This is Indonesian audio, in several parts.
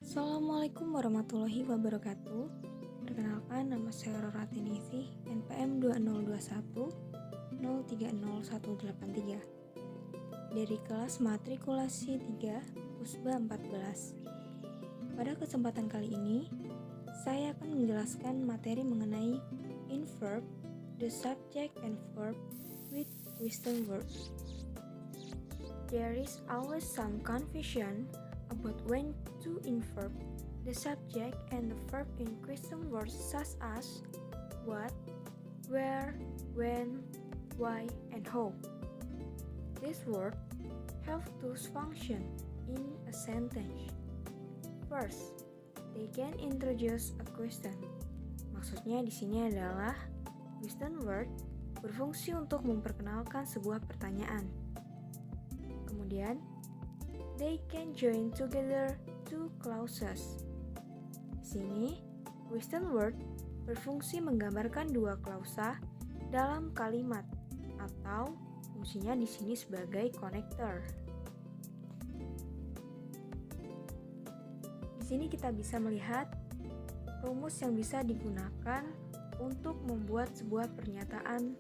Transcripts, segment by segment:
Assalamualaikum warahmatullahi wabarakatuh. Perkenalkan, nama saya Rora Tinisi, NPM 2021 030183 dari kelas matrikulasi 3 Pusba 14. Pada kesempatan kali ini, saya akan menjelaskan materi mengenai inverb, the subject and verb with question words. There is always some confusion about when to inverb the subject and the verb in question words such as what, where, when, why, and how. These words have two functions in a sentence. First, they can introduce a question. Maksudnya di sini adalah question word berfungsi untuk memperkenalkan sebuah pertanyaan. Kemudian, they can join together two clauses. Di sini, question word berfungsi menggambarkan dua klausa dalam kalimat atau fungsinya di sini sebagai connector. Di sini kita bisa melihat rumus yang bisa digunakan untuk membuat sebuah pernyataan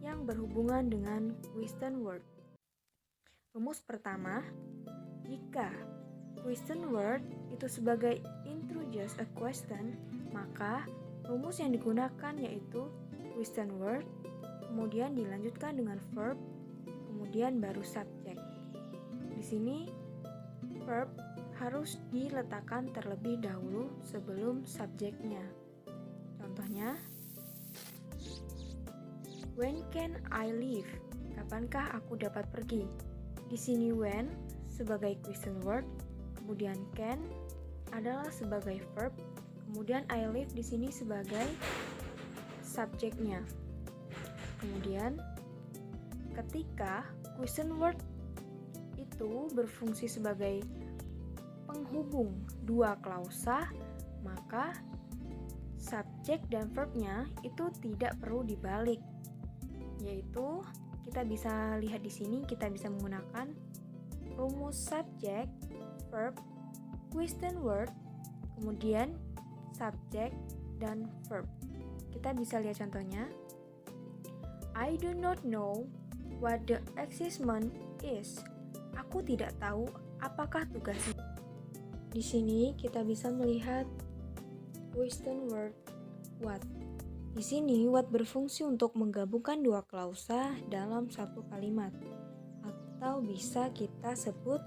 yang berhubungan dengan question word. Rumus pertama, jika question word itu sebagai introduce a question, maka rumus yang digunakan yaitu question word, kemudian dilanjutkan dengan verb, kemudian baru subject. Di sini verb harus diletakkan terlebih dahulu sebelum subjeknya. Contohnya, when can I leave? Kapankah aku dapat pergi? Di sini when sebagai question word, kemudian can adalah sebagai verb, kemudian I live di sini sebagai subjeknya. Kemudian ketika question word itu berfungsi sebagai penghubung dua klausa, maka subjek dan verbnya itu tidak perlu dibalik. Yaitu kita bisa lihat di sini, kita bisa menggunakan rumus subject, verb, question word, kemudian subject dan verb. Kita bisa lihat contohnya. I do not know what the assignment is. Aku tidak tahu apakah tugasnya. Di sini kita bisa melihat question word what. Di sini what berfungsi untuk menggabungkan dua klausa dalam satu kalimat, atau bisa kita sebut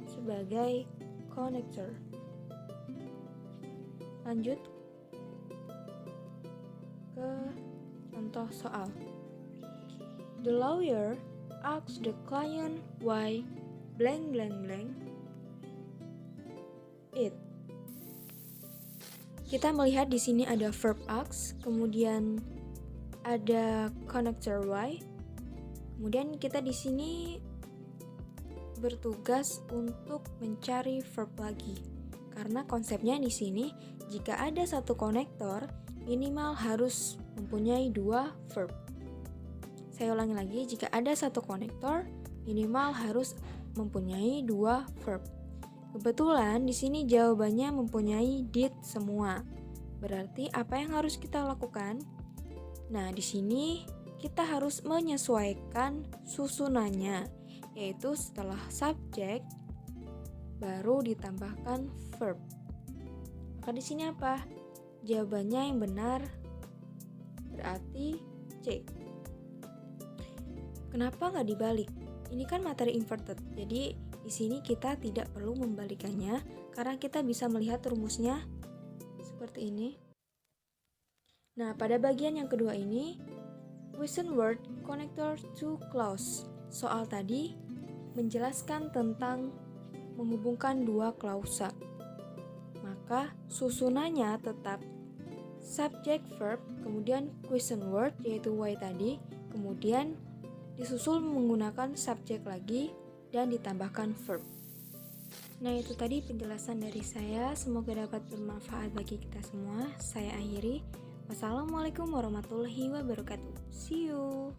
sebagai connector. Lanjut ke contoh soal. The lawyer asks the client why blank blank blank it. Kita melihat di sini ada verb ask, kemudian ada connector why. Kemudian kita di sini bertugas untuk mencari verb lagi. Karena konsepnya di sini jika ada satu konektor minimal harus mempunyai dua verb. Saya ulangi lagi, jika ada satu konektor minimal harus mempunyai dua verb. Kebetulan di sini jawabannya mempunyai did semua. Berarti apa yang harus kita lakukan? Nah, di sini kita harus menyesuaikan susunannya, yaitu setelah subjek baru ditambahkan verb. Maka di sini apa? Jawabannya yang benar berarti C. Kenapa nggak dibalik? Ini kan materi inverted, jadi di sini kita tidak perlu membalikannya karena kita bisa melihat rumusnya seperti ini. Nah, pada bagian yang kedua ini, question word connector to clause. Soal tadi menjelaskan tentang menghubungkan dua klausa. Maka susunannya tetap subject verb, kemudian question word yaitu why tadi, kemudian disusul menggunakan subjek lagi dan ditambahkan verb. Nah, itu tadi penjelasan dari saya. Semoga dapat bermanfaat bagi kita semua. Saya akhiri. Wassalamualaikum warahmatullahi wabarakatuh. See you.